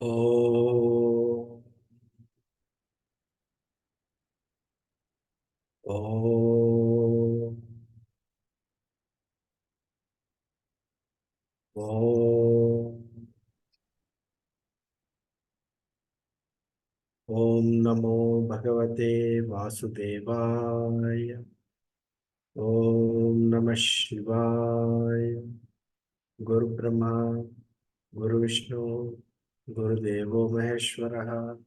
Oh, oh, oh. Om Namo Bhagavate Vasudevaya. Om Namah Shivaya. Guru Brahma, Guru Vishnu, Guru Devo Maheshwaraha,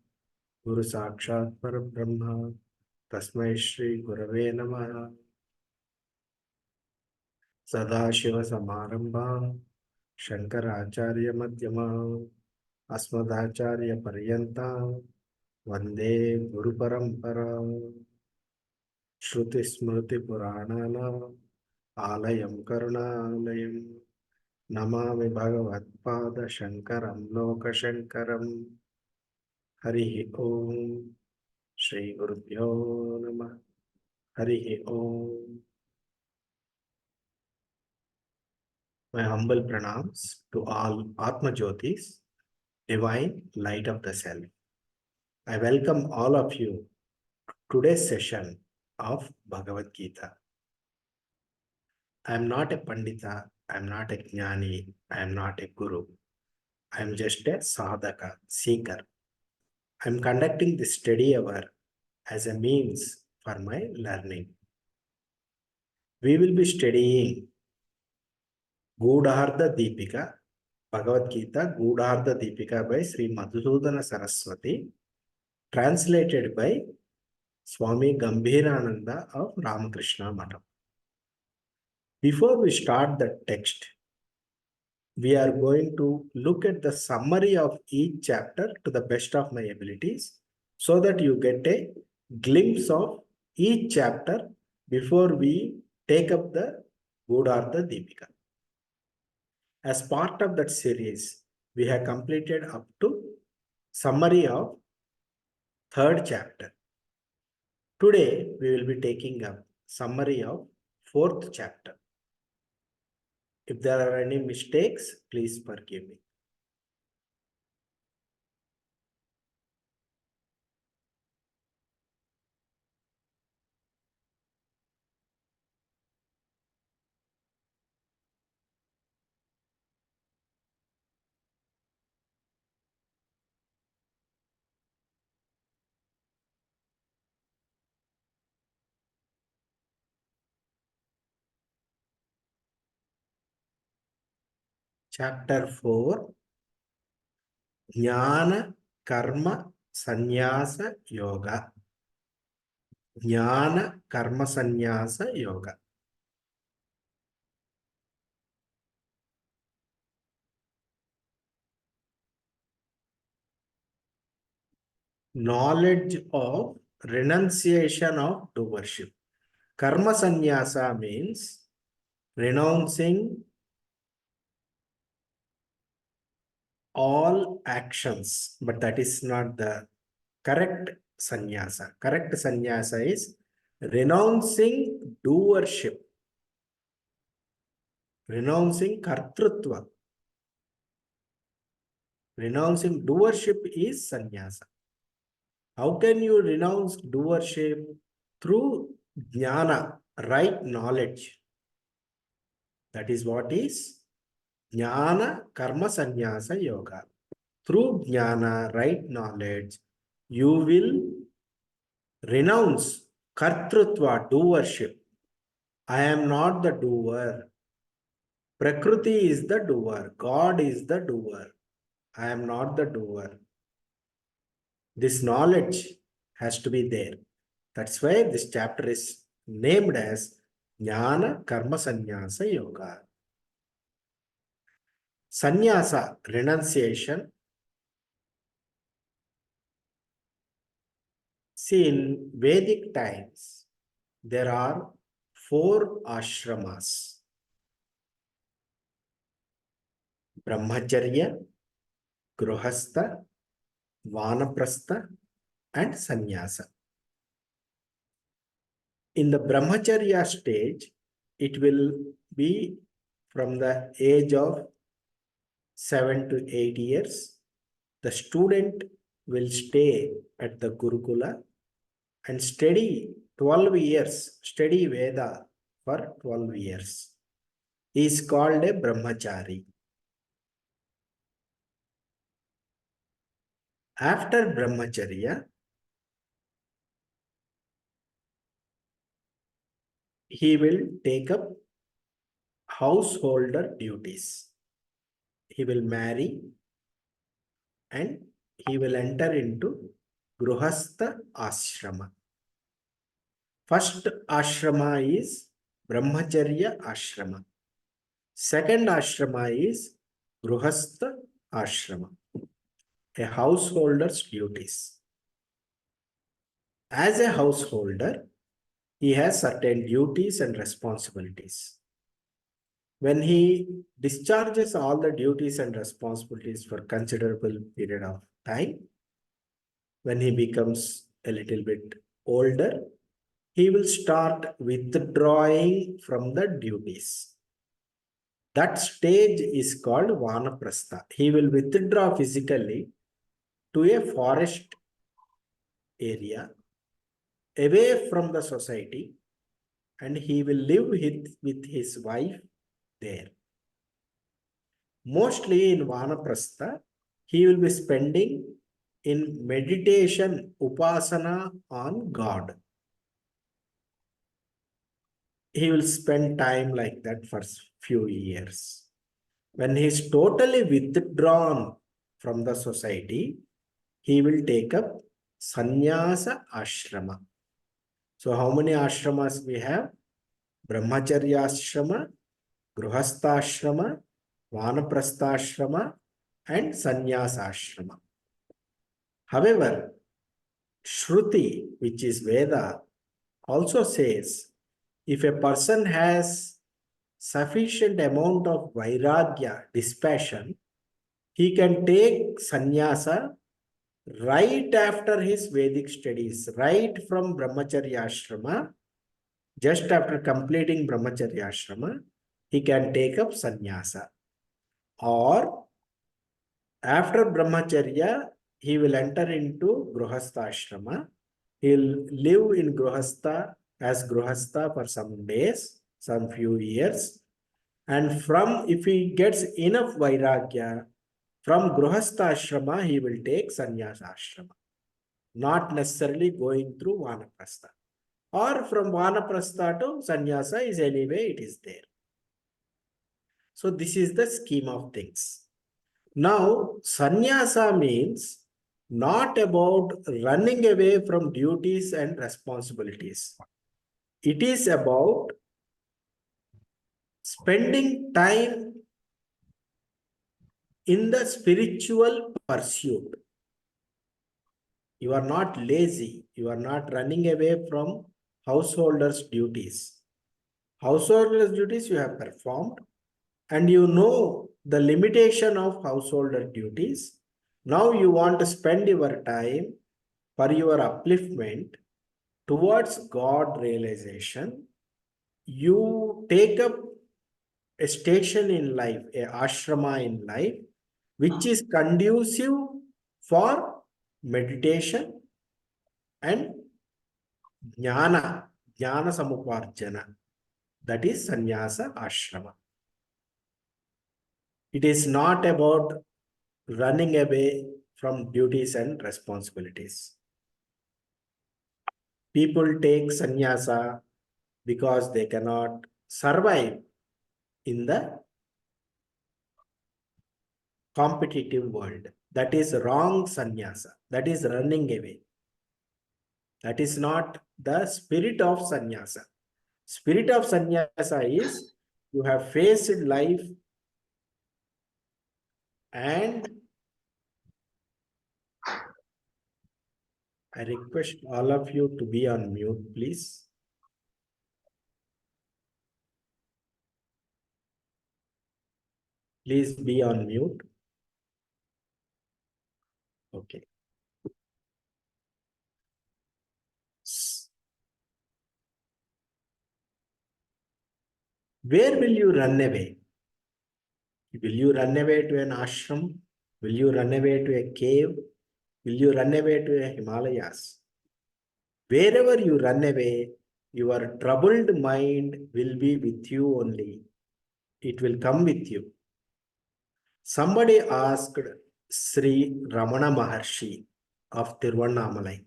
Guru Sakshat Parabrahma, Tasmai Shri Gurave Namaha. Sadashiva Samarambha, Shankaracharya Madhyama, Asmadacharya Paryanta, Vande Guru Parampara, Shruti Smriti Puranana, Alayam Karunalayam, Namami Bhagavatpada Shankaram Loka Shankaram, Hari Om, Shri Gurubhyo Namah, Hari Om. My humble pranams to all Atma Jyotis, divine light of the self. I welcome all of you to today's session of Bhagavad Gita. I am not a Pandita, I am not a Jnani, I am not a Guru. I am just a sadhaka, seeker. I am conducting this study hour as a means for my learning. We will be studying Gudhartha Deepika, Bhagavad Gita, Gudhartha Deepika by Sri Madhusudana Saraswati, translated by Swami Gambhirananda of Ramakrishna Matham. Before we start the text, we are going to look at the summary of each chapter to the best of my abilities so that you get a glimpse of each chapter before we take up the Gudhartha Deepika. As part of that series, we have completed up to summary of third chapter. Today, we will be taking up summary of fourth chapter. If there are any mistakes, please forgive me. Chapter 4, Jnana Karma Sannyasa Yoga. Jnana Karma Sannyasa Yoga. Knowledge of renunciation of doership. Karma Sannyasa means renouncing all actions, but that is not the correct sannyasa. Correct sannyasa is renouncing doership, renouncing kartrutva. Renouncing doership is sannyasa. How can you renounce doership? Through jnana, right knowledge. That is what is jnana karma sannyasa yoga. Through jnana, right knowledge, you will renounce kartrutva, doership. I am not the doer. Prakriti is the doer. God is the doer. I am not the doer. This knowledge has to be there. That's why this chapter is named as Jnana Karma Sannyasa Yoga. Sannyasa, renunciation. See, in Vedic times, there are 4 ashramas: Brahmacharya, Gruhastha, Vanaprastha, and Sannyasa. In the Brahmacharya stage, it will be from the age of 7 to 8 years. The student will stay at the Gurukula and study 12 years, study Veda for 12 years. He is called a brahmachari. After brahmacharya, he will take up householder duties. He will marry and he will enter into Gruhastha Ashrama. First ashrama is Brahmacharya Ashrama. Second ashrama is Gruhastha Ashrama, a householder's duties. As a householder, he has certain duties and responsibilities. When he discharges all the duties and responsibilities for considerable period of time, when he becomes a little bit older, he will start withdrawing from the duties. That stage is called Vanaprastha. He will withdraw physically to a forest area away from the society, and he will live with his wife there. Mostly in Vanaprastha, he will be spending in meditation, upasana on God. He will spend time like that for few years. When he is totally withdrawn from the society, he will take up sannyasa ashrama. So how many ashramas we have? Brahmacharya ashrama, Gruhastha ashrama, Vanaprastha ashrama, and sannyasa ashrama. However, Shruti, which is Veda, also says if a person has sufficient amount of vairagya, dispassion, he can take sannyasa right after his Vedic studies, right from Brahmacharya ashrama. Just after completing Brahmacharya ashrama, he can take up sannyasa. Or after Brahmacharya, he will enter into Gruhastha ashrama. He'll live in Gruhastha as Gruhastha for some days, some few years. And if he gets enough Vairagya, from Gruhastha ashrama, he will take Sannyasa ashrama. Not necessarily going through Vanaprastha. Or from Vanaprastha to Sannyasa is anyway, it is there. So this is the scheme of things. Now, sannyasa means not about running away from duties and responsibilities. It is about spending time in the spiritual pursuit. You are not lazy. You are not running away from householders' duties. Householders' duties you have performed, and you know the limitation of householder duties. Now you want to spend your time for your upliftment towards God realization. You take up a station in life, a ashrama in life, which is conducive for meditation and jnana samuparjana. That is sannyasa ashrama. It is not about running away from duties and responsibilities. People take sannyasa because they cannot survive in the competitive world. That is wrong sannyasa. That is running away. That is not the spirit of sannyasa. Spirit of sannyasa is you have faced life and I request all of you to be on mute, please. Please be on mute. Okay. Where will you run away? Will you run away to an ashram? Will you run away to a cave? Will you run away to a Himalayas? Wherever you run away, your troubled mind will be with you only. It will come with you. Somebody asked Sri Ramana Maharshi of Tiruvannamalai,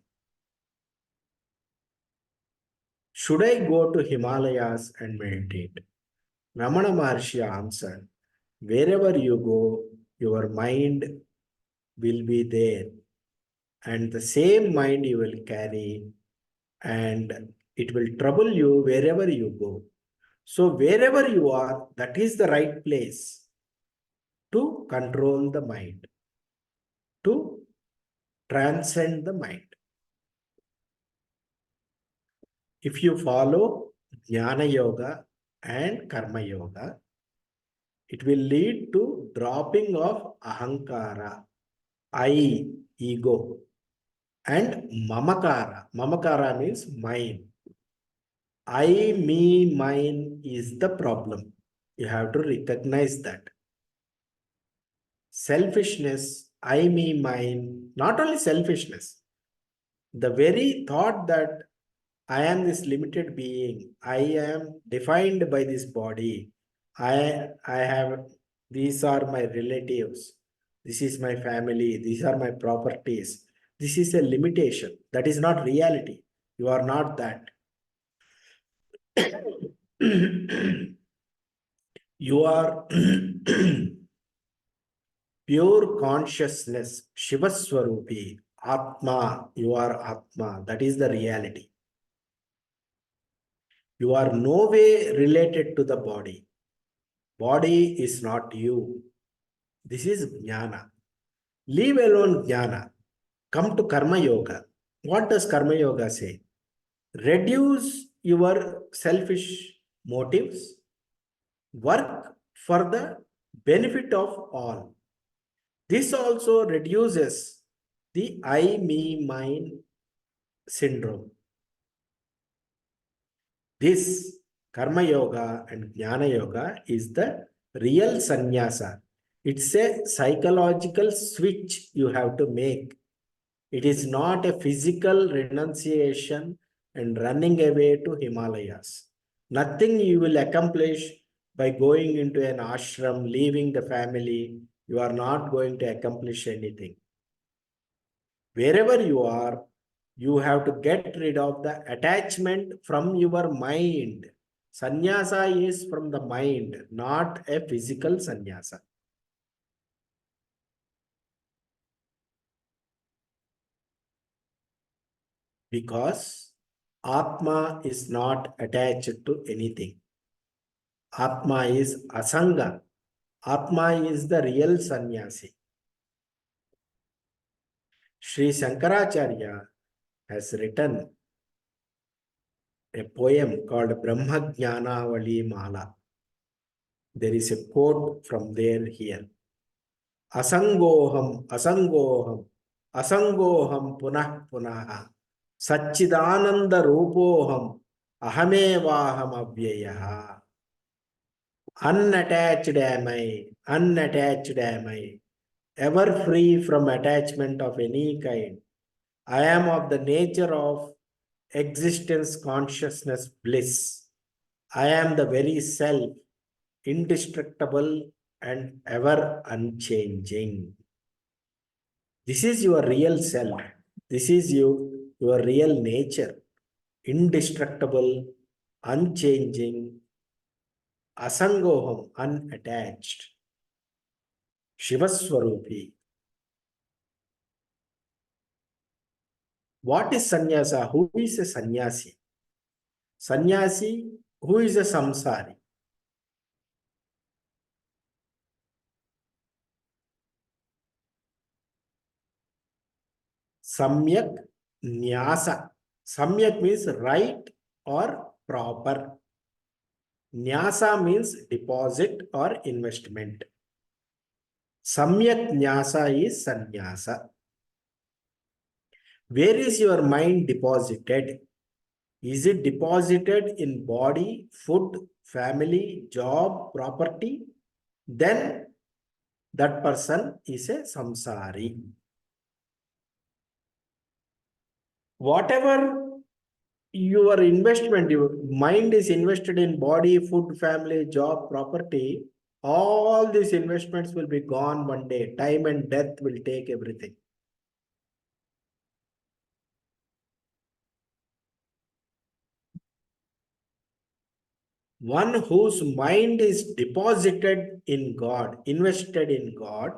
should I go to Himalayas and meditate? Ramana Maharshi answered, wherever you go, your mind will be there, and the same mind you will carry, and it will trouble you wherever you go. So wherever you are, that is the right place to control the mind, to transcend the mind. If you follow Jnana Yoga and Karma Yoga, it will lead to dropping of Ahankara, I, ego, and Mamakara. Mamakara means mine. I, me, mine is the problem. You have to recognize that. Selfishness, I, me, mine, not only selfishness, the very thought that I am this limited being, I am defined by this body, I have, these are my relatives, this is my family, these are my properties. This is a limitation. That is not reality. You are not that. You are pure consciousness, Shivaswarupi, Atma, you are Atma. That is the reality. You are no way related to the body. Body is not you. This is Jnana. Leave alone Jnana. Come to Karma Yoga. What does Karma Yoga say? Reduce your selfish motives. Work for the benefit of all. This also reduces the I, me, mine syndrome. This Karma Yoga and Jnana Yoga is the real sannyasa. It's a psychological switch you have to make. It is not a physical renunciation and running away to Himalayas. Nothing you will accomplish by going into an ashram, leaving the family. You are not going to accomplish anything. Wherever you are, you have to get rid of the attachment from your mind. Sannyasa is from the mind, not a physical sannyasa. Because Atma is not attached to anything. Atma is Asanga. Atma is the real sannyasi. Sri Shankaracharya has written a poem called Brahma Jnanavali Mala. There is a quote from there here. Asangoham, asangoham, asangoham punah punah, Satchidananda rupoham, ahamevaham avyayah. Unattached am I, unattached am I, ever free from attachment of any kind. I am of the nature of existence, consciousness, bliss. I am the very self, indestructible and ever unchanging. This is your real self. This is you, your real nature. Indestructible, unchanging, asangoham, unattached. Shivaswarupi. What is sannyasa? Who is a sannyasi? Sannyasi, who is a samsari? Samyak nyasa. Samyak means right or proper. Nyasa means deposit or investment. Samyak nyasa is sannyasa. Where is your mind deposited? Is it deposited in body, food, family, job, property? Then that person is a samsari. Whatever your investment, your mind is invested in body, food, family, job, property, all these investments will be gone one day. Time and death will take everything. One whose mind is deposited in God, invested in God,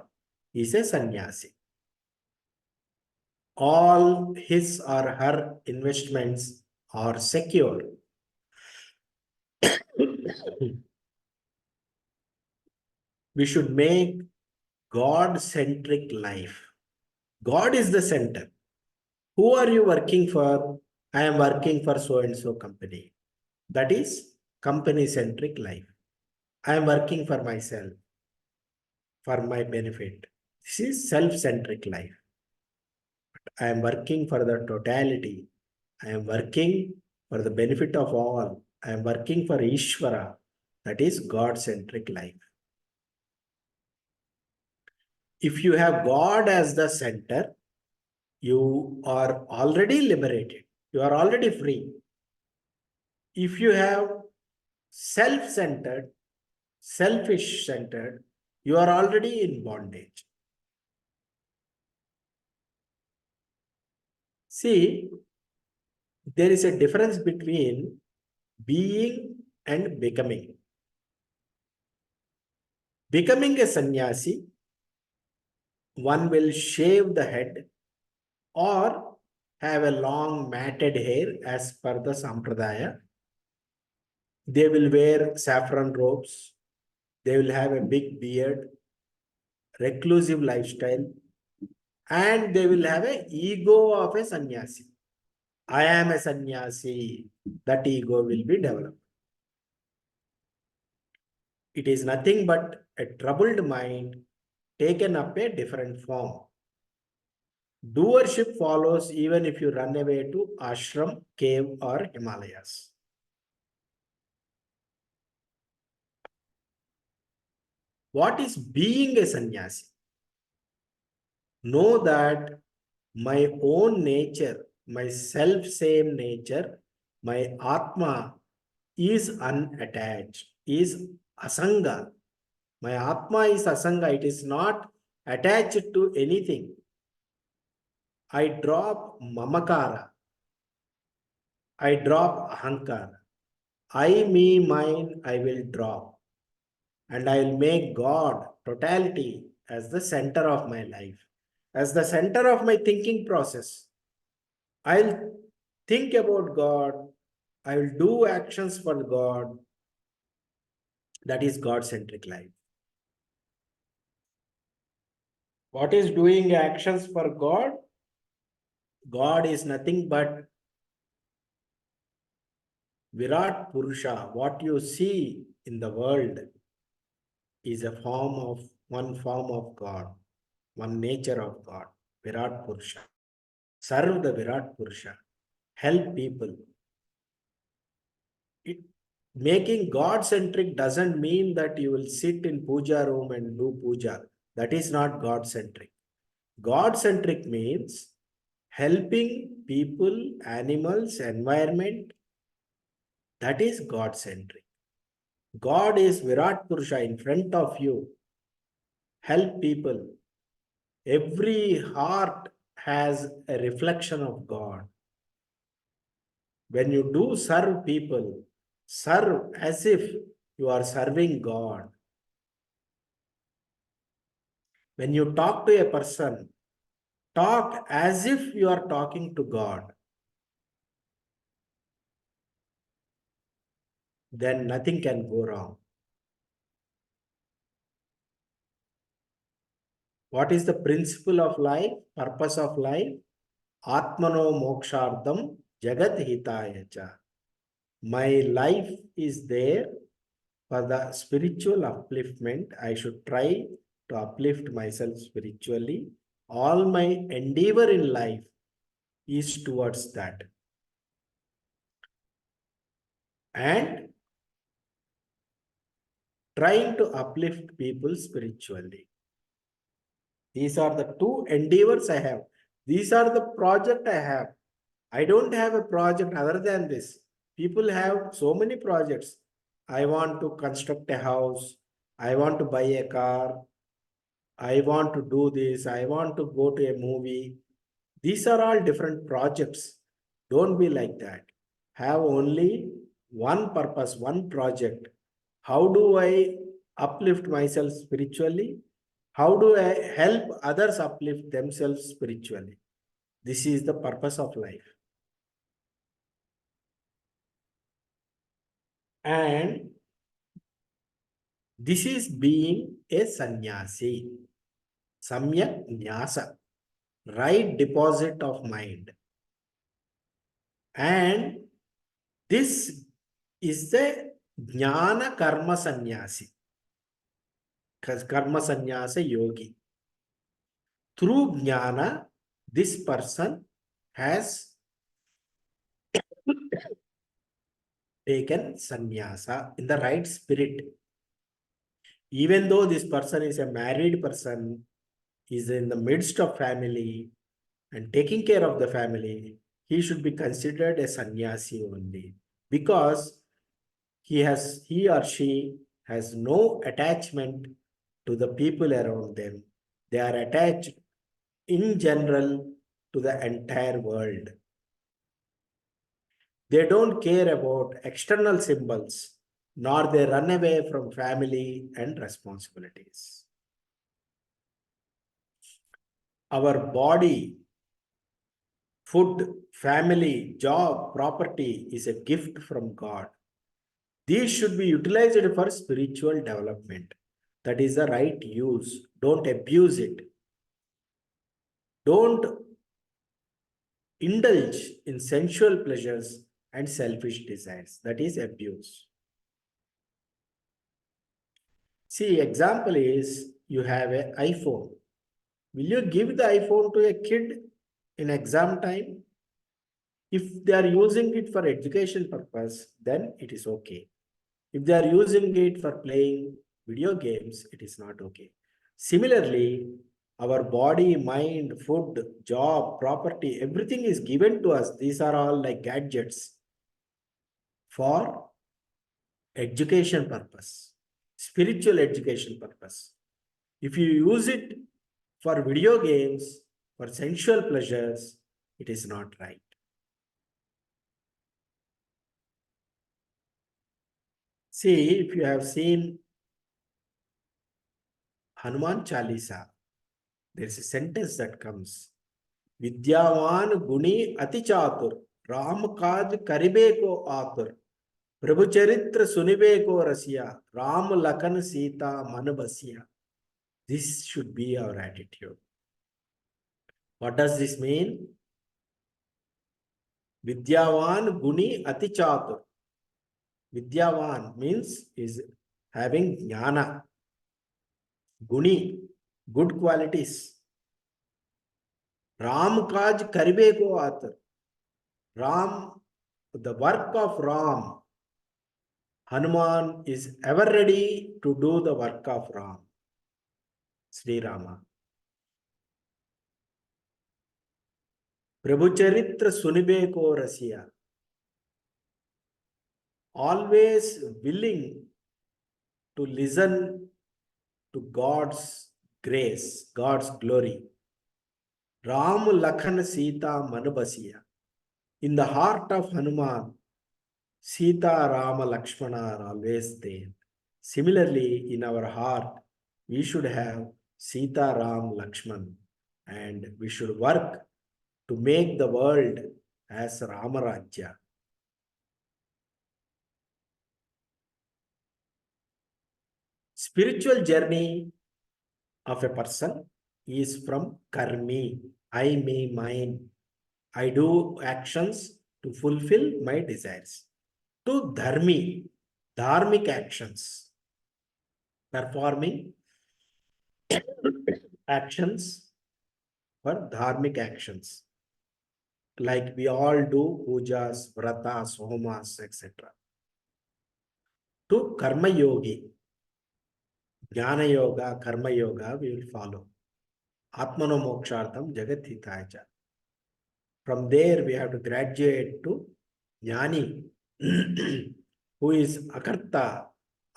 is a sannyasi. All his or her investments are secure. We should make God-centric life. God is the center. Who are you working for? I am working for so-and-so company. That is company-centric life. I am working for myself, for my benefit. This is self-centric life. I am working for the totality. I am working for the benefit of all. I am working for Ishvara. That is God-centric life. If you have God as the center, you are already liberated. You are already free. If you have self-centered, selfish-centered, you are already in bondage. See, there is a difference between being and becoming. Becoming a sannyasi, one will shave the head or have a long matted hair as per the sampradaya. They will wear saffron robes. They will have a big beard, reclusive lifestyle, and they will have an ego of a sannyasi. I am a sannyasi. That ego will be developed. It is nothing but a troubled mind taken up a different form. Doership follows even if you run away to ashram, cave, or Himalayas. What is being a sannyasi? Know that my own nature, my self-same nature, my Atma is unattached, is asanga. My Atma is asanga. It is not attached to anything. I drop mamakara. I drop ahankara. I, me, mine, I will drop. And I will make God, totality, as the center of my life, as the center of my thinking process. I'll think about God. I will do actions for God. That is God-centric life. What is doing actions for God? God is nothing but Virat Purusha. What you see in the world is a form of one form of God, one nature of God, Virat Purusha. Serve the Virat Purusha. Help people. Making God-centric doesn't mean that you will sit in puja room and do puja. That is not God-centric. God-centric means helping people, animals, environment. That is God-centric. God is Virat Purusha in front of you. Help people. Every heart has a reflection of God. When you do serve people, serve as if you are serving God. When you talk to a person, talk as if you are talking to God. Then nothing can go wrong. What is the principle of life, purpose of life? Atmano mokshartham jagat hitaya cha. My life is there for the spiritual upliftment. I should try to uplift myself spiritually. All my endeavor in life is towards that. And trying to uplift people spiritually. These are the two endeavors I have. These are the project I have. I don't have a project other than this. People have so many projects. I want to construct a house. I want to buy a car. I want to do this. I want to go to a movie. These are all different projects. Don't be like that. Have only one purpose, one project. How do I uplift myself spiritually? How do I help others uplift themselves spiritually? This is the purpose of life. And this is being a sannyasi. Samyak nyasa. Right deposit of mind. And this is the jnana karma sannyasi. Karma sannyasa yogi. Through jnana, this person has taken sannyasa in the right spirit. Even though this person is a married person, is in the midst of family and taking care of the family, he should be considered a sannyasi only, because he or she has no attachment to the people around them. They are attached in general to the entire world. They don't care about external symbols, nor they run away from family and responsibilities. Our body, food, family, job, property is a gift from God. These should be utilized for spiritual development. That is the right use. Don't abuse it. Don't indulge in sensual pleasures and selfish desires. That is abuse. See, example is you have an iPhone. Will you give the iPhone to a kid in exam time? If they are using it for education purpose, then it is okay. If they are using it for playing video games, it is not okay. Similarly, our body, mind, food, job, property, everything is given to us. These are all like gadgets for education purpose, spiritual education purpose. If you use it for video games, for sensual pleasures, it is not right. See, if you have seen Hanuman Chalisa, there is a sentence that comes, Vidyavan Guni Ati Chatur, Ram Kaj Karibe ko Atur, Prabhu Charitra Sunibe ko Rasya, Ram Lakan Sita Manabasya. This should be our attitude. What does this mean? Vidyavan Guni Ati Chatur. Vidyavan means is having jnana. Guni, good qualities. Ram Kaj Karibe ko Atur. Ram, the work of Ram, Hanuman is ever ready to do the work of Ram, Sri Rama. Prabhu Charitra Sunibe ko Rasya. Always willing to listen to God's grace, God's glory. Ram Lakhan Sita Manubasiya. In the heart of Hanuman, Sita, Rama, Lakshmana are always there. Similarly, in our heart, we should have Sita, Ram, Lakshman, and we should work to make the world as Rama Rajya. Spiritual journey of a person is from karmi, I, me, mine. I do actions to fulfill my desires. To dharmi, dharmic actions, performing actions for dharmic actions. Like we all do pujas, vratas, homas, etc. To karma yogi, jnana yoga, karma yoga, we will follow. Atmano mokshartham jagat hitaya cha. From there, we have to graduate to Jnani, who is Akarta,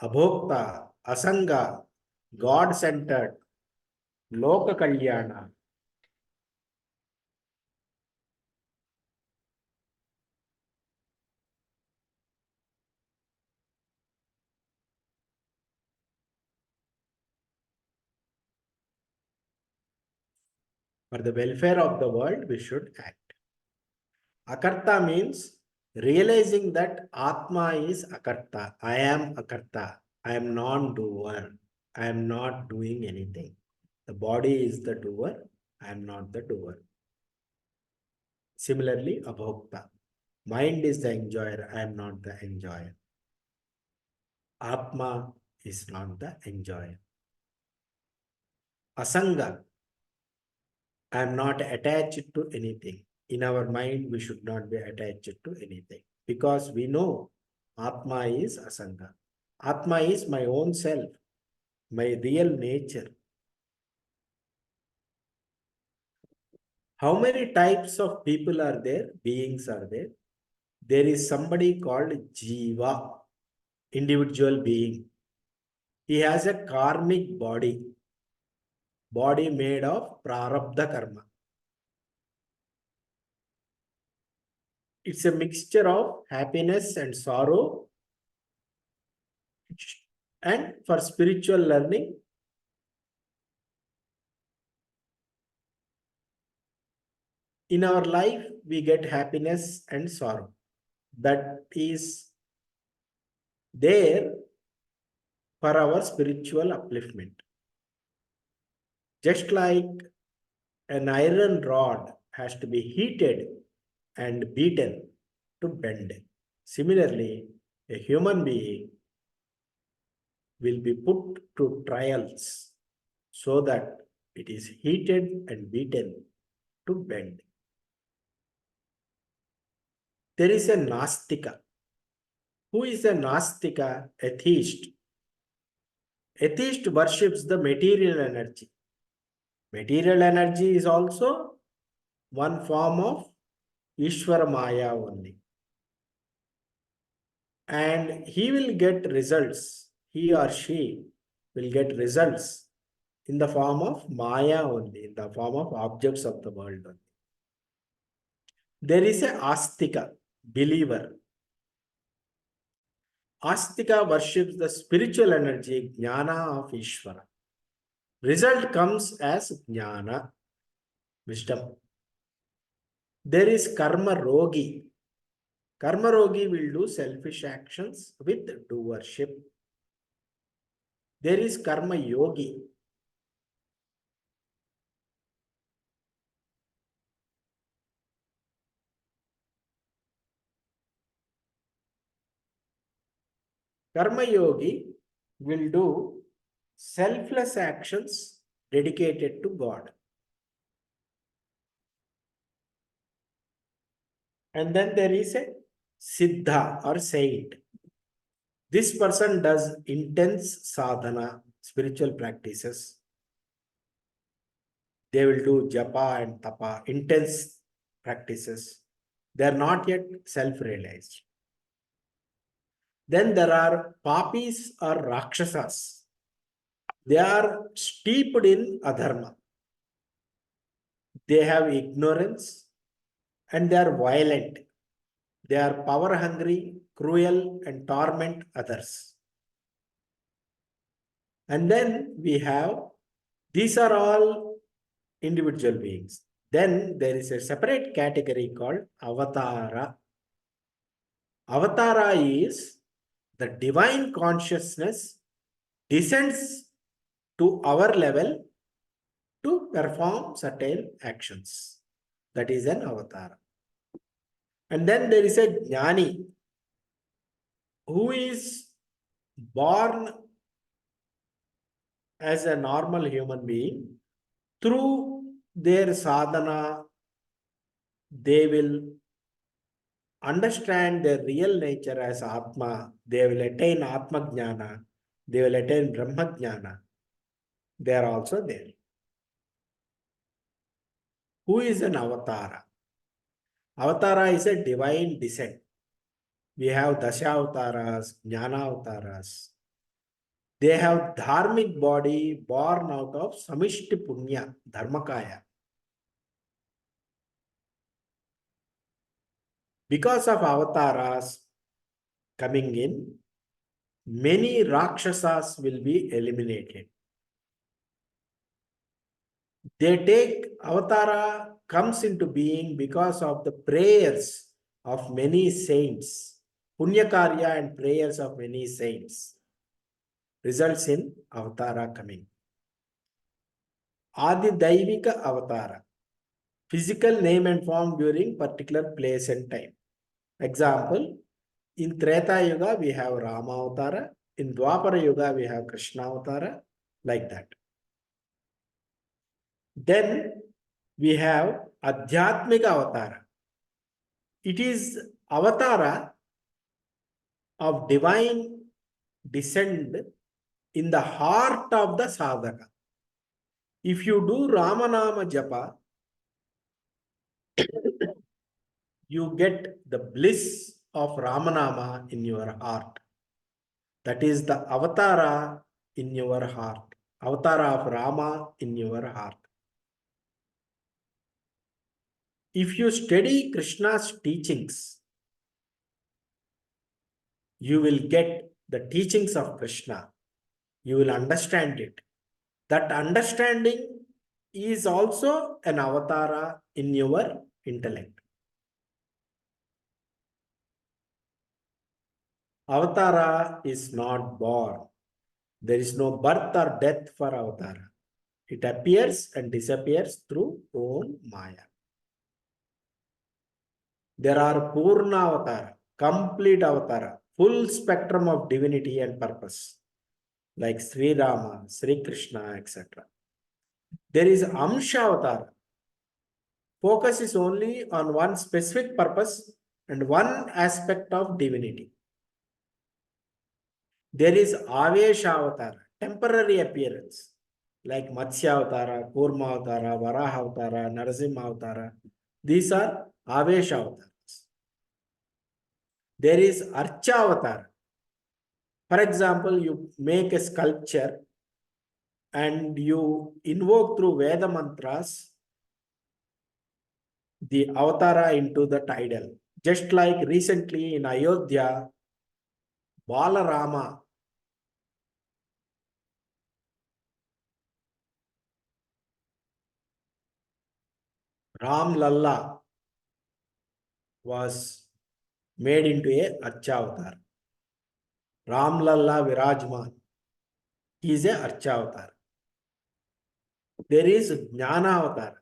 Abhokta, Asanga, God-centered, Loka Kalyana. For the welfare of the world, we should act. Akarta means realizing that Atma is Akarta. I am Akarta. I am non-doer. I am not doing anything. The body is the doer. I am not the doer. Similarly, Abhokta. Mind is the enjoyer. I am not the enjoyer. Atma is not the enjoyer. Asanga. I am not attached to anything. In our mind, we should not be attached to anything because we know Atma is Asanga. Atma is my own self, my real nature. How many types of people are there? Beings are there. There is somebody called Jiva, individual being. He has a karmic body made of prarabdha karma. It's a mixture of happiness and sorrow. And for spiritual learning, in our life, we get happiness and sorrow. That is there for our spiritual upliftment. Just like an iron rod has to be heated and beaten to bend. Similarly, a human being will be put to trials so that it is heated and beaten to bend. There is a Nastika. Who is a Nastika? Atheist. Atheist worships the material energy. Material energy is also one form of Ishvara Maya only. And he will get results. He or she will get results in the form of Maya only, in the form of objects of the world only. There is a Astika, believer. Astika worships the spiritual energy, Jnana of Ishvara. Result comes as Jnana, wisdom. There is Karma Rogi. Karma Rogi will do selfish actions with doership. There is Karma Yogi. Karma Yogi will do selfless actions dedicated to God. And then there is a Siddha or saint. This person does intense sadhana, spiritual practices. They will do japa and tapa, intense practices. They are not yet self-realized. Then there are papis or rakshasas. They are steeped in adharma. They have ignorance and they are violent. They are power hungry, cruel, and torment others. And then we have, these are all individual beings. Then there is a separate category called avatara. Avatara is the divine consciousness descends to our level to perform certain actions. That is an avatar. And then there is a jnani who is born as a normal human being. Through their sadhana, they will understand their real nature as Atma. They will attain Atma Jnana. They will attain Brahma Jnana. They are also there. Who is an avatara? Avatara is a divine descent. We have Dasha avatars, Jnana avatars. They have dharmic body born out of Samishti Punya, Dharmakaya. Because of avatars coming in, many Rakshasas will be eliminated. They take avatara comes into being because of the prayers of many saints. Punyakarya and prayers of many saints results in avatara coming. Adi Daivika avatara. Physical name and form during particular place and time. Example, in Treta Yuga we have Rama avatara. In Dwapara Yuga we have Krishna avatara. Like that. Then we have Adhyatmika avatara. It is avatara of divine descent in the heart of the sadhaka. If you do Ramanama Japa, you get the bliss of Ramanama in your heart. That is the avatara in your heart. Avatara of Rama in your heart. If you study Krishna's teachings, you will get the teachings of Krishna. You will understand it. That understanding is also an avatara in your intellect. Avatara is not born. There is no birth or death for avatara. It appears and disappears through own Maya. There are Purna avatara, complete avatara, full spectrum of divinity and purpose, like Sri Rama, Sri Krishna, etc. There is Amsha avatara. Focus is only on one specific purpose and one aspect of divinity. There is Avesha avatara, temporary appearance, like Matsya avatara, Kurma avatara, Varaha avatara, Narasimha avatara. These are Avesha avatars. There is Archa avatara. For example, you make a sculpture and you invoke through Veda mantras the avatara into the idol. Just like recently in Ayodhya, Balarama Ram Lalla was made into a Archa avatar. Ram Lalla Virajman, he is a Archa avatar. There is Jnana avatar.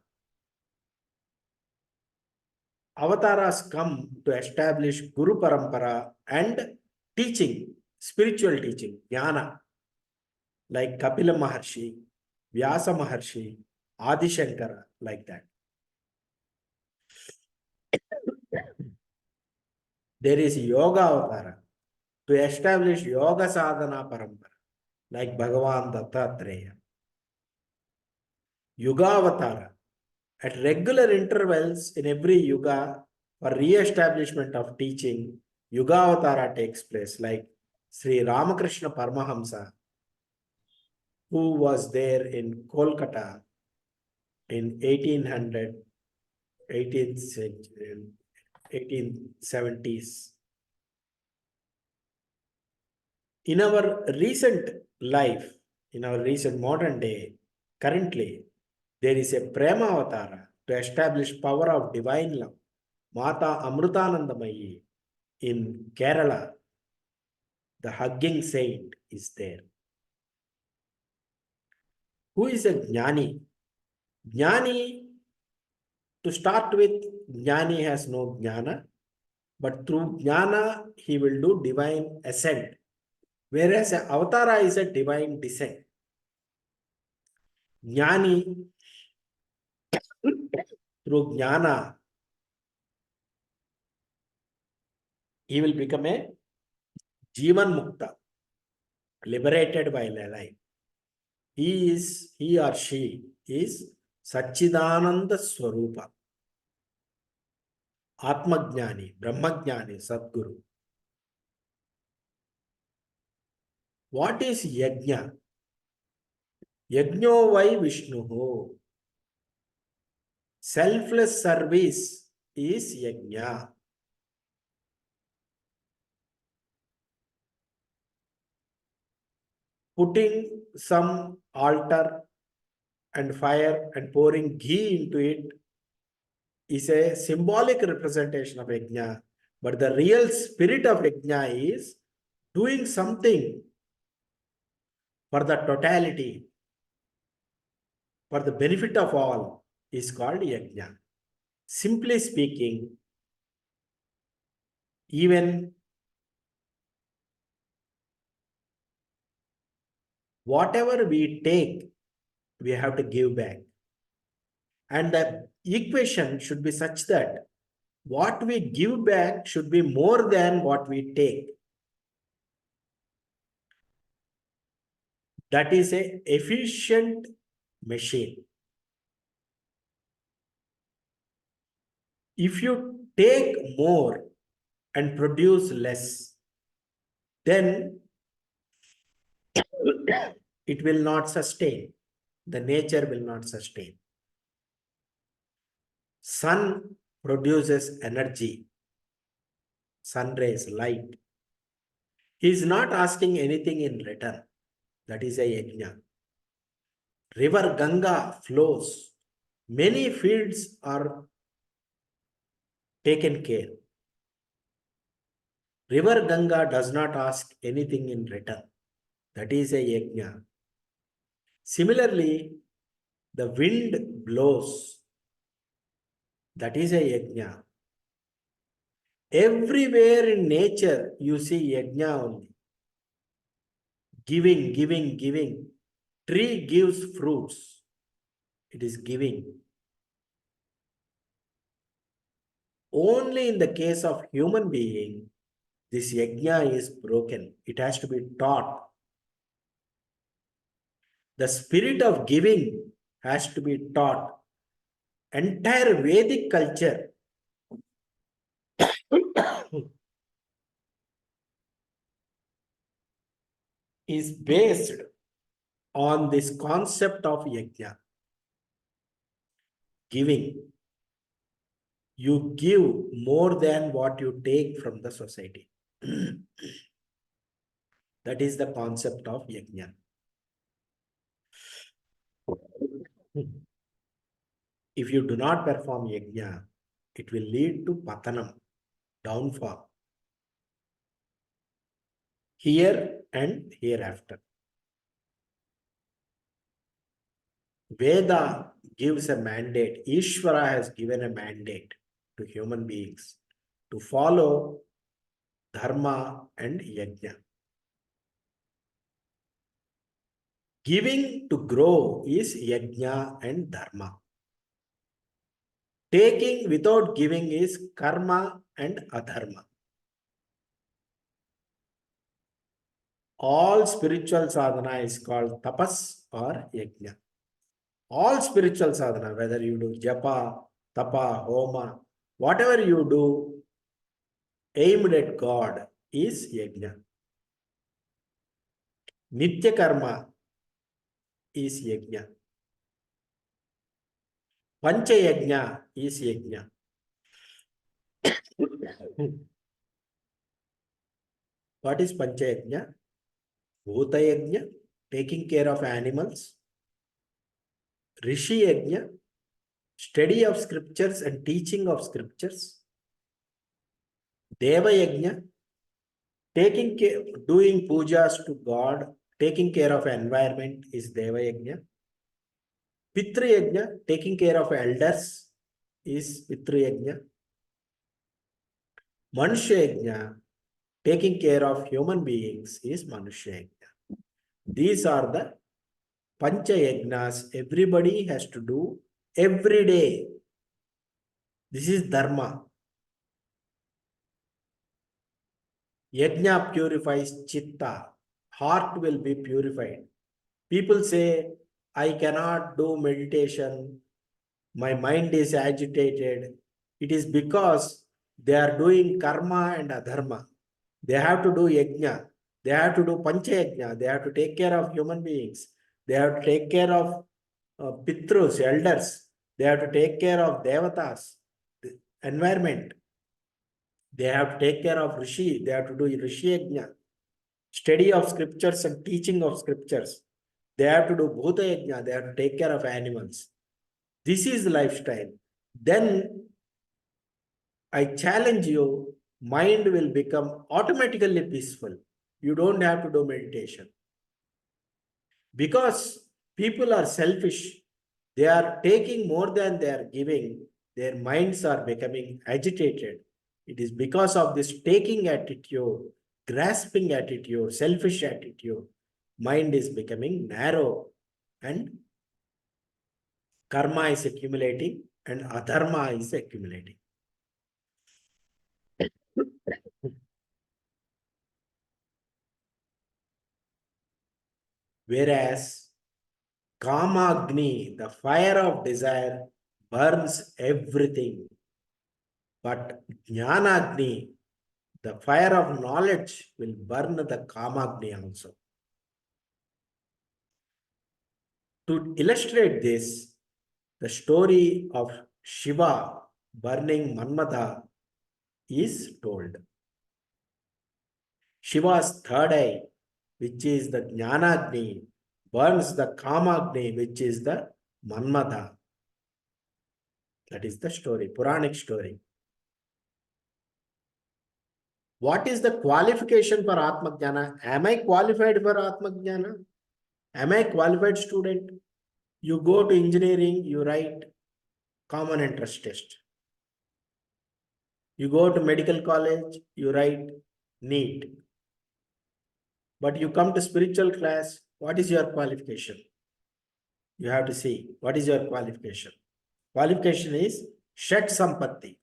Avatars come to establish Guru Parampara and teaching, spiritual teaching, Jnana, like Kapila Maharshi, Vyasa Maharshi, Adi Shankara, like that. There is Yoga avatara to establish Yoga Sadhana Parampara, like Bhagavan Dattatreya. Yuga avatara, at regular intervals in every yuga for re-establishment of teaching, Yuga avatara takes place, like Sri Ramakrishna Paramahamsa, who was there in Kolkata in 1800, 18th century, 1870s. In our recent life, in our recent modern day, currently, there is a Prema avatara to establish power of divine love. Mata Amrutanandamayi in Kerala, the hugging saint is there. Who is a Jnani? Jnani, to start with, Jnani has no Jnana, but through Jnana, he will do divine ascent. Whereas an avatara is a divine descent. Jnani, through Jnana, he will become a Jivan Mukta, liberated by life. He or she is Satchidananda Swarupa, Atmajnani, Brahmajnani, Sadguru. What is Yajna? Yajno vai Vishnuho. Selfless service is Yajna. Putting some altar and fire and pouring ghee into it is a symbolic representation of Yajna. But the real spirit of Yajna is doing something for the totality, for the benefit of all, is called Yajna. Simply speaking, even whatever we take, we have to give back. And the equation should be such that what we give back should be more than what we take. That is an efficient machine. If you take more and produce less, then it will not sustain. The nature will not sustain. Sun produces energy, sun rays, light. He is not asking anything in return. That is a yajna. River Ganga flows. Many fields are taken care. River Ganga does not ask anything in return. That is a yajna. Similarly, the wind blows. That is a yajna. Everywhere in nature, you see yajna only. Giving, giving, giving. Tree gives fruits. It is giving. Only in the case of human being, this yajna is broken. It has to be taught. The spirit of giving has to be taught. Entire Vedic culture is based on this concept of yajna. Giving. You give more than what you take from the society. That is the concept of yajna. If you do not perform yajna, it will lead to patanam, downfall, here and hereafter. Veda gives a mandate. Ishvara has given a mandate to human beings to follow dharma and yajna. Giving to grow is yajna and dharma. Taking without giving is karma and adharma. All spiritual sadhana is called tapas or yajna. All spiritual sadhana, whether you do japa, tapa, homa, whatever you do aimed at God is yajna. Nitya karma is yajna. Pancha yajna is yajna. What is pancha yajna? Bhuta yajna, taking care of animals. Rishi yajna, study of scriptures and teaching of scriptures. Deva yajna, taking care, doing pujas to God, taking care of environment is Deva yajna. Pitru yajna, taking care of elders is Pitru yajna. Manushya yajna, taking care of human beings is Manushya yajna. These are the pancha yajnas everybody has to do every day. This is dharma. Yajna purifies chitta. Heart will be purified. People say, I cannot do meditation. my mind is agitated. It is because they are doing karma and adharma. They have to do yajna. They have to do pancha yajna. They have to take care of human beings. They have to take care of pitrus, elders. They have to take care of devatas, the environment. They have to take care of rishi. They have to do rishi yajna, study of scriptures and teaching of scriptures. They have to do bhuta yajna. They have to take care of animals. This is the lifestyle. Then I challenge you, mind will become automatically peaceful. You don't have to do meditation. Because people are selfish, they are taking more than they are giving, their minds are becoming agitated. It is because of this taking attitude, grasping attitude, selfish attitude, mind is becoming narrow and karma is accumulating and adharma is accumulating. Whereas Kamagni, the fire of desire, burns everything. But Jnanagni, the fire of knowledge, will burn the Kamagni also. To illustrate this, the story of Shiva burning Manmada is told. Shiva's third eye, which is the Jnanagni, burns the Kamagni, which is the Manmada. That is the story, Puranic story. What is the qualification for Atma Jnana? Am I qualified for Atma Jnana? Am I a qualified student? You go to engineering, you write common entrance test. You go to medical college, you write NEET. But you come to spiritual class, what is your qualification? You have to see, what is your qualification? Qualification is Shat Sampatti.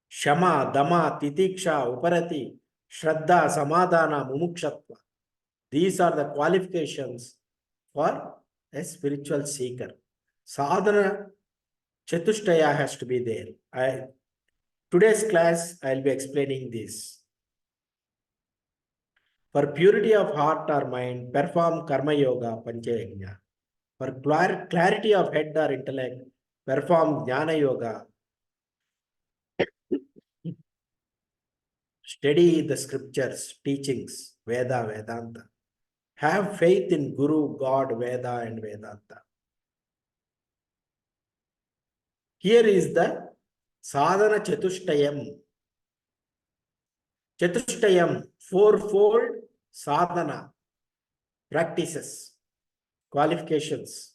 Shama, Dama, Titiksha, Uparati, Shraddha, Samadhana, Mumukshatva. These are the qualifications for a spiritual seeker. Sadhana Chatushtaya has to be there. Today's class, I'll be explaining this. For purity of heart or mind, perform Karma Yoga, Pancha Yajna. For clarity of head or intellect, perform Jnana Yoga. Study the scriptures, teachings, Veda, Vedanta. Have faith in Guru, God, Veda and Vedanta. Here is the Sadhana Chatushtayam. Chatushtayam, fourfold sadhana, practices, qualifications.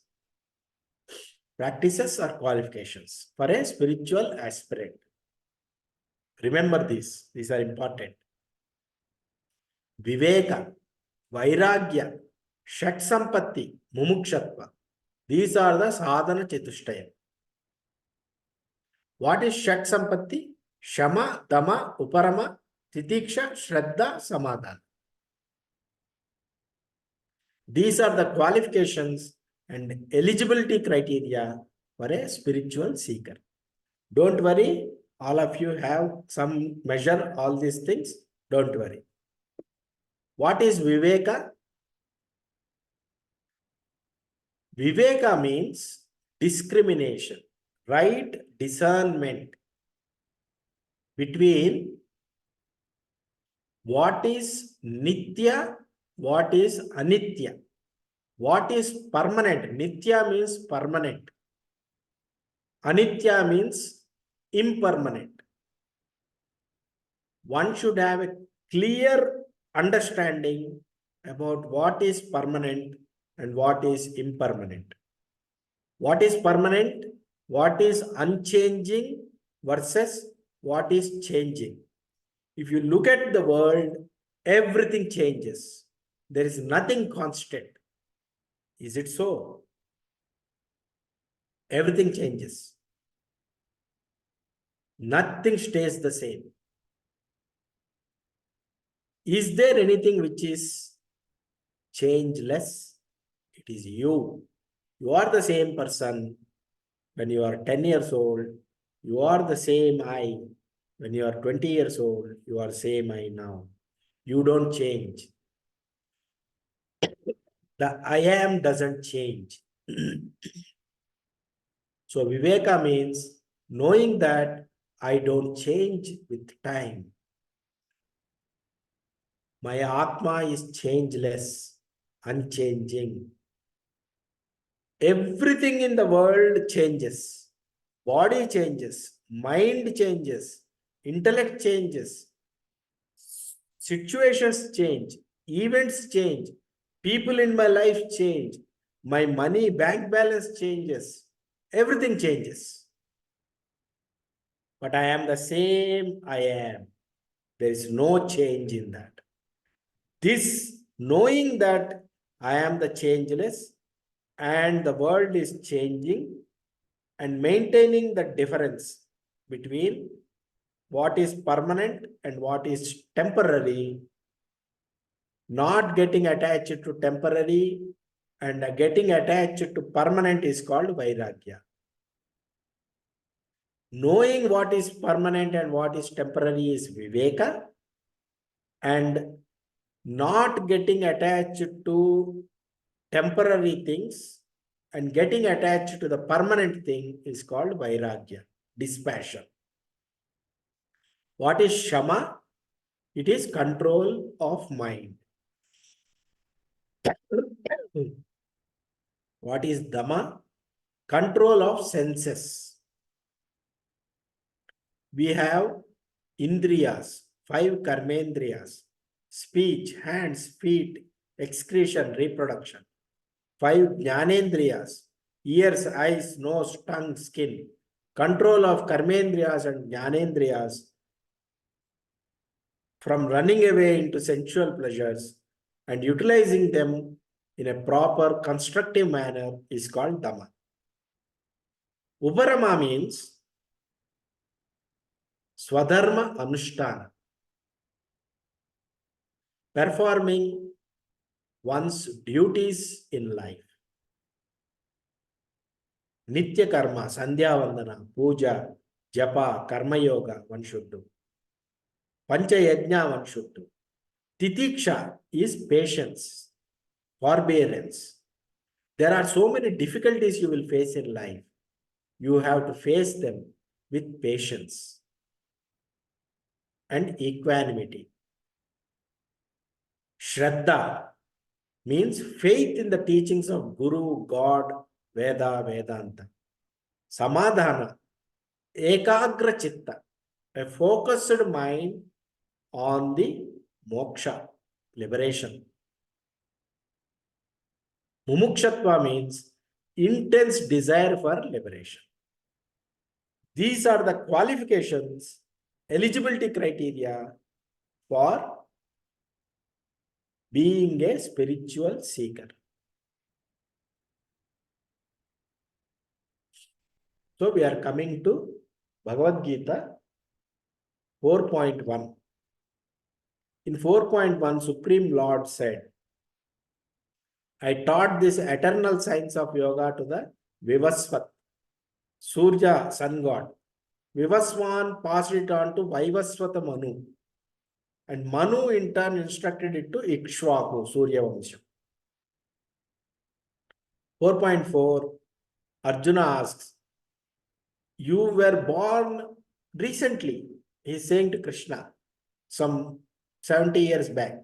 Practices or qualifications for a spiritual aspirant. Remember these are important. Viveka, Vairagya, Shat Sampatti, Mumukshatva. These are the sadhana chatushtayam. What is Shat Sampatti? Shama, Dama, Uparama, Titiksha, Shraddha, Samadhana. These are the qualifications and eligibility criteria for a spiritual seeker. Don't worry, all of you have some measure, all these things. Don't worry. What is Viveka? Viveka means discrimination, right discernment between what is Nitya, what is Anitya, what is permanent. Nitya means permanent. Anitya means impermanent. One should have a clear understanding about what is permanent and what is impermanent. What is permanent, what is unchanging versus what is changing. If you look at the world, everything changes. There is nothing constant. Is it so? Everything changes. Nothing stays the same. Is there anything which is changeless? It is you. You are the same person. When you are 10 years old, you are the same I. When you are 20 years old, you are same I now. You don't change. The I am doesn't change. So Viveka means knowing that I don't change with time. My Atma is changeless, unchanging. Everything in the world changes. Body changes, mind changes, intellect changes, situations change, events change, people in my life change, my money, bank balance changes, everything changes. But I am the same I am. There is no change in that. This knowing that I am the changeless and the world is changing and maintaining the difference between what is permanent and what is temporary, not getting attached to temporary and getting attached to permanent is called Vairagya. Knowing what is permanent and what is temporary is Viveka, and not getting attached to temporary things and getting attached to the permanent thing is called Vairagya, dispassion. What is Shama? It is control of mind. What is Dhamma? Control of senses. We have Indriyas, 5 karmendriyas, speech, hands, feet, excretion, reproduction. 5 jnanendriyas, ears, eyes, nose, tongue, skin. Control of karmendriyas and jnanendriyas from running away into sensual pleasures and utilizing them in a proper constructive manner is called Dhamma. Uparama means Swadharma Anushtana, performing one's duties in life. Nitya Karma, Sandhya Vandana, Puja, Japa, Karma Yoga, one should do. Pancha Yajna, one should do. Titiksha is patience, forbearance. There are so many difficulties you will face in life. You have to face them with patience and equanimity. Shraddha means faith in the teachings of Guru, God, Veda, Vedanta. Samadhana, Ekagra Chitta, a focused mind on the moksha, liberation. Mumukshatva means intense desire for liberation. These are the qualifications, eligibility criteria for being a spiritual seeker. So we are coming to Bhagavad Gita 4.1. In 4.1, Supreme Lord said, I taught this eternal science of yoga to the Vivasvat, Surya, sun god. Vivaswan passed it on to Vaivasvata Manu. And Manu in turn instructed it to Ikshvaku, Surya Vamsha. 4.4, Arjuna asks, you were born recently. He is saying to Krishna, some 70 years back.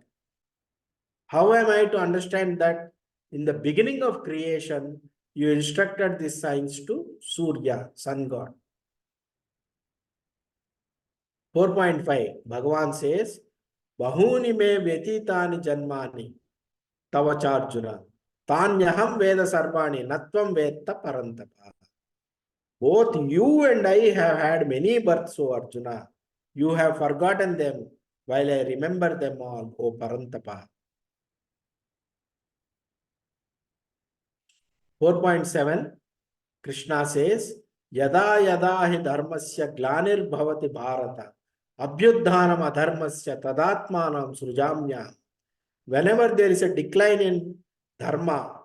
How am I to understand that in the beginning of creation, you instructed this science to Surya, sun god? 4.5, Bhagavan says, Bahuni me vyatitani janmani tavacharjuna tanyaham veda sarvani natvam vetta parantapa. Both you and I have had many births, O Arjuna. You have forgotten them while I remember them all, O Parantapa. 4.7, Krishna says, Yada yada hi dharmasya glanir bhavati bharata abhyudhanam adharmasya tadatmanam srujamya. Whenever there is a decline in dharma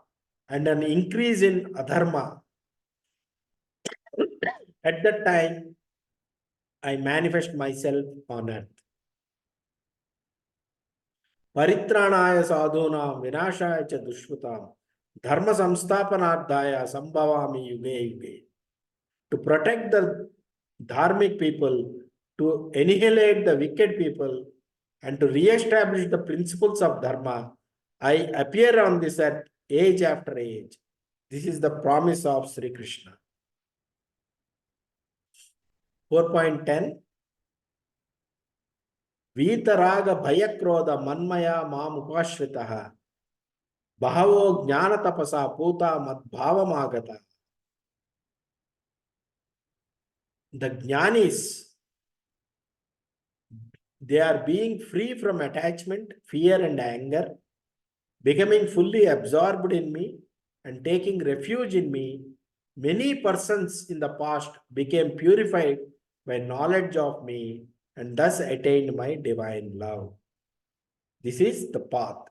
and an increase in adharma, At that time, I manifest myself on earth. Paritranaya sadhunam vinashaya cha dushvatam dharma samsthapanardhaya sambhavami yuge yuge. To protect the dharmic people, to annihilate the wicked people, and to re-establish the principles of dharma, I appear on this earth age after age. This is the promise of Sri Krishna. 4.10 Vitaraga bhayakroda manmaya mam upashritaha bahavo jnana tapasa puta madbhavamagata. The jnanis, they are being free from attachment, fear and anger, becoming fully absorbed in me and taking refuge in me. Many persons in the past became purified by knowledge of me and thus attained my divine love. This is the path.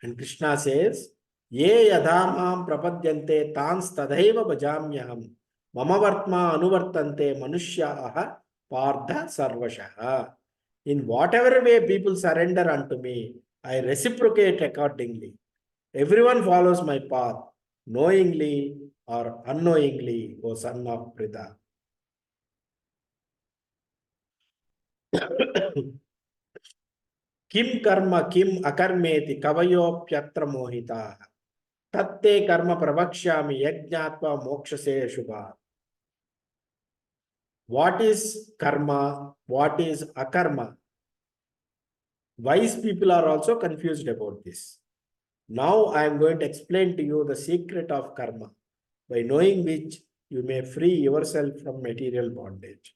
And Krishna says, Ye yadhamam prapadyante tans tadhaiva bhajamyaham mama vartma anuvartante manushyaha partha sarvashaha. In whatever way people surrender unto me, I reciprocate accordingly. Everyone follows my path, knowingly or unknowingly, O son of Pritha. Kim karma kim akarmeti kavayopyatra mohita tatte karma pravakshyami yajnatva mokshase shubha. What is karma? What is akarma? Wise people are also confused about this. Now I am going to explain to you the secret of karma, by knowing which you may free yourself from material bondage.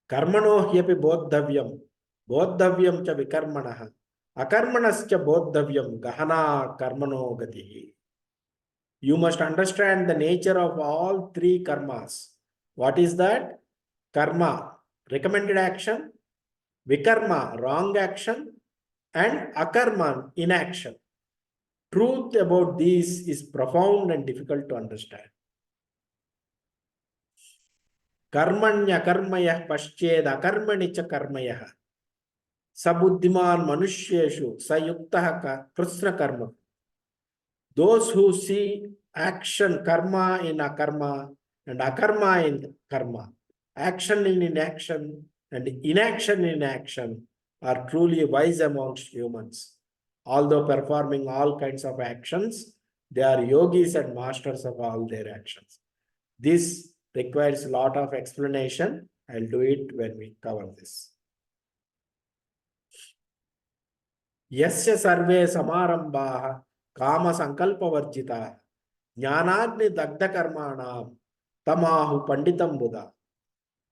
Karmano hyapi bodhavyam, bodhavyam cha vikarmanaha, akarmanascha bodhavyam gahana karmano gatihi. You must understand the nature of all three karmas. What is that? Karma, recommended action, vikarma, wrong action, and akarma, inaction. Truth about these is profound and difficult to understand. Karmanya karmayah pasched akarmani cha karmayah. Sabuddhiman manushyeshu sayuktah krishna karma. Those who see action, karma in akarma and akarma in karma, action in inaction and inaction in action, are truly wise amongst humans. Although performing all kinds of actions, they are yogis and masters of all their actions. This requires a lot of explanation. I'll do it when we cover this. Yasya sarve samarambhaha kama sankalpa varjita jnanagni dagdha karmanam tamahu panditam buddha.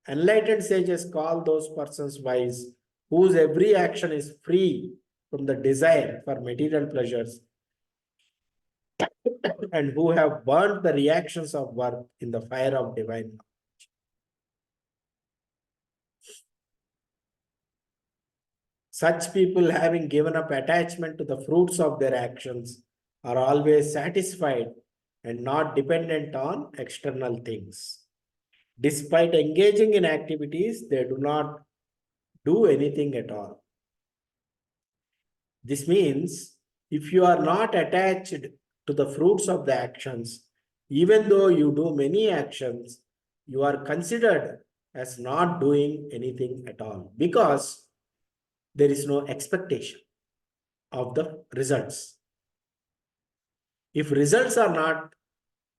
Enlightened sages call those persons wise whose every action is free from the desire for material pleasures and who have burnt the reactions of worth in the fire of divine knowledge. Such people, having given up attachment to the fruits of their actions, are always satisfied and not dependent on external things. Despite engaging in activities, they do not do anything at all. This means if you are not attached to the fruits of the actions, even though you do many actions, you are considered as not doing anything at all because there is no expectation of the results. If results are not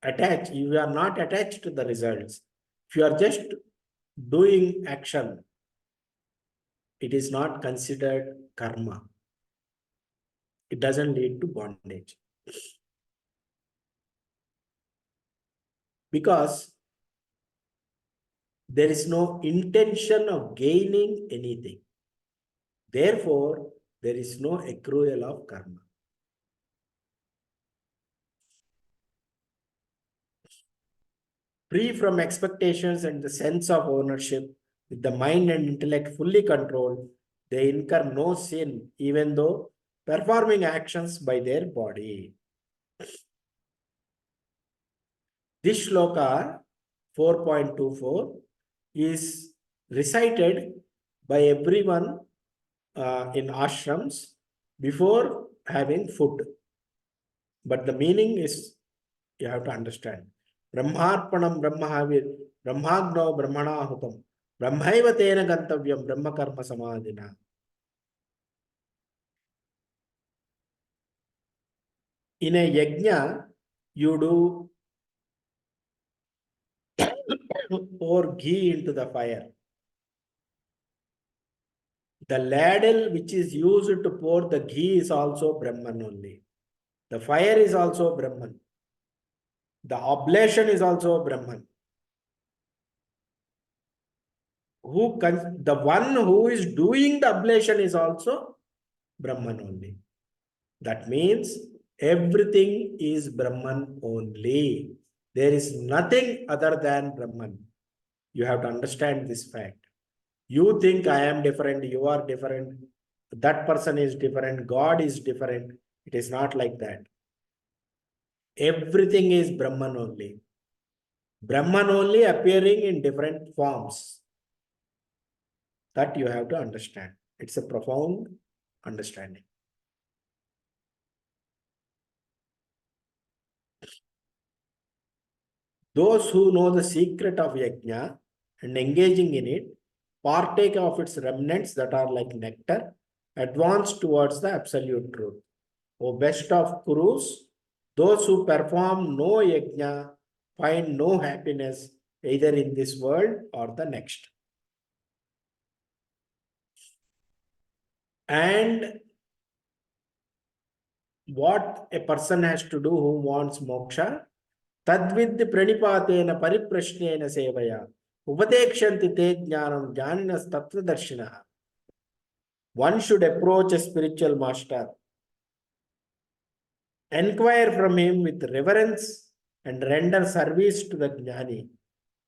attached, you are not attached to the results, if you are just doing action, it is not considered karma. It doesn't lead to bondage. Because there is no intention of gaining anything. Therefore, there is no accrual of karma. Free from expectations and the sense of ownership, with the mind and intellect fully controlled, they incur no sin, even though performing actions by their body. This shloka 4.24 is recited by everyone in ashrams before having food. But the meaning is, you have to understand. Brahmarpanam Brahmahavir, Brahmagno Brahmanahutam, Brahmaiva Tena Gantavyam, Brahma Karma Samadhina. In a yajna, you do pour ghee into the fire. The ladle which is used to pour the ghee is also Brahman only. The fire is also Brahman. The oblation is also Brahman. The one who is doing the oblation is also Brahman only. That means everything is Brahman only. There is nothing other than Brahman. You have to understand this fact. You think I am different, you are different, that person is different, God is different. It is not like that. Everything is Brahman only. Brahman only appearing in different forms. That you have to understand. It's a profound understanding. Those who know the secret of yajna and engaging in it, partake of its remnants that are like nectar, advance towards the absolute truth. O best of Kurus, those who perform no yajna find no happiness either in this world or the next. And what a person has to do who wants moksha, tadvid pranipatena pariprashnena sevaya upadekshanti te jnanam jnaninas tattvadarshinaha. One should approach a spiritual master, inquire from him with reverence and render service to the jnani.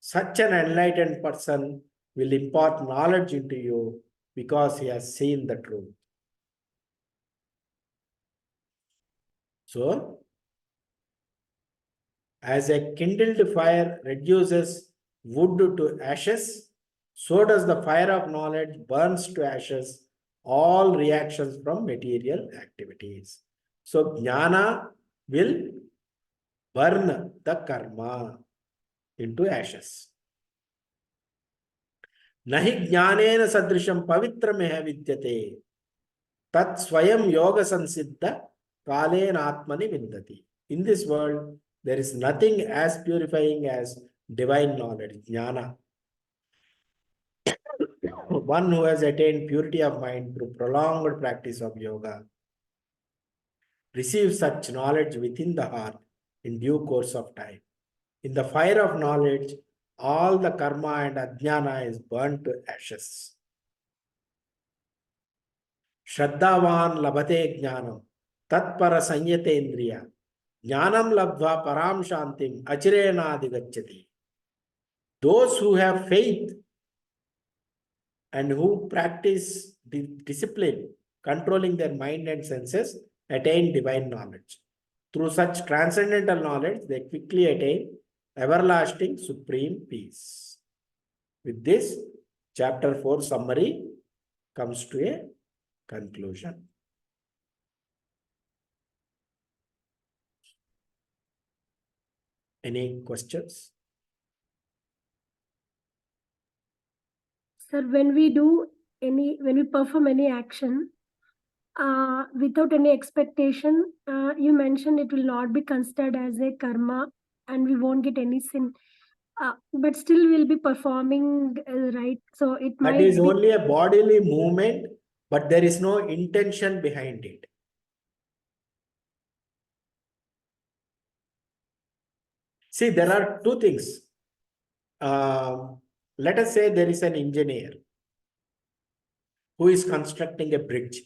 Such an enlightened person will impart knowledge into you because he has seen the truth. So, as a kindled fire reduces wood to ashes, so does the fire of knowledge burns to ashes all reactions from material activities. So, jnana will burn the karma into ashes. Nahi jnanena sadrisham pavitrameha vidyate tat swayam yoga sansiddha kalena atmani vindati. In this world, there is nothing as purifying as divine knowledge, jnana. One who has attained purity of mind through prolonged practice of yoga receives such knowledge within the heart in due course of time. In the fire of knowledge, all the karma and ajnana is burnt to ashes. Shraddhavan labhate jnanam tatpara sanyate indriya jnanam labdha param shantim achirena adhigacchati. Those who have faith and who practice the discipline, controlling their mind and senses, attain divine knowledge. Through such transcendental knowledge, they quickly attain everlasting supreme peace. With this, chapter 4 summary comes to a conclusion. Any questions? Sir, when we perform any action without any expectation, you mentioned it will not be considered as a karma and we won't get any sin. But still we'll be performing, right? So it That might is be only a bodily movement, but there is no intention behind it. See, there are two things. Let us say there is an engineer who is constructing a bridge.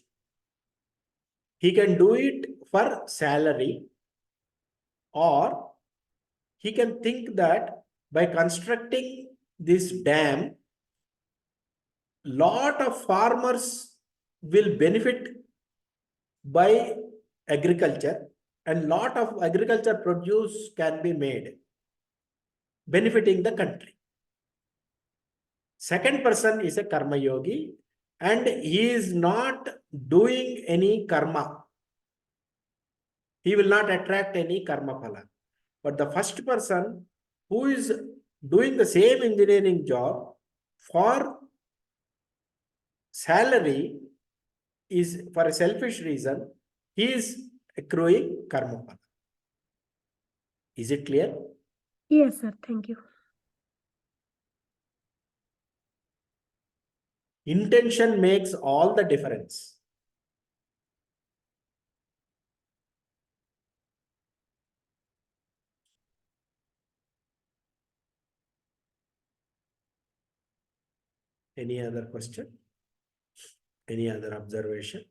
He can do it for salary, or he can think that by constructing this dam, lot of farmers will benefit by agriculture, and lot of agriculture produce can be made, benefiting the country. Second person is a karma yogi, and he is not doing any karma. He will not attract any karma phala. But the first person who is doing the same engineering job for salary is for a selfish reason, he is accruing karma phala. Is it clear? Yes, sir. Thank you. Intention makes all the difference. Any other question? Any other observation?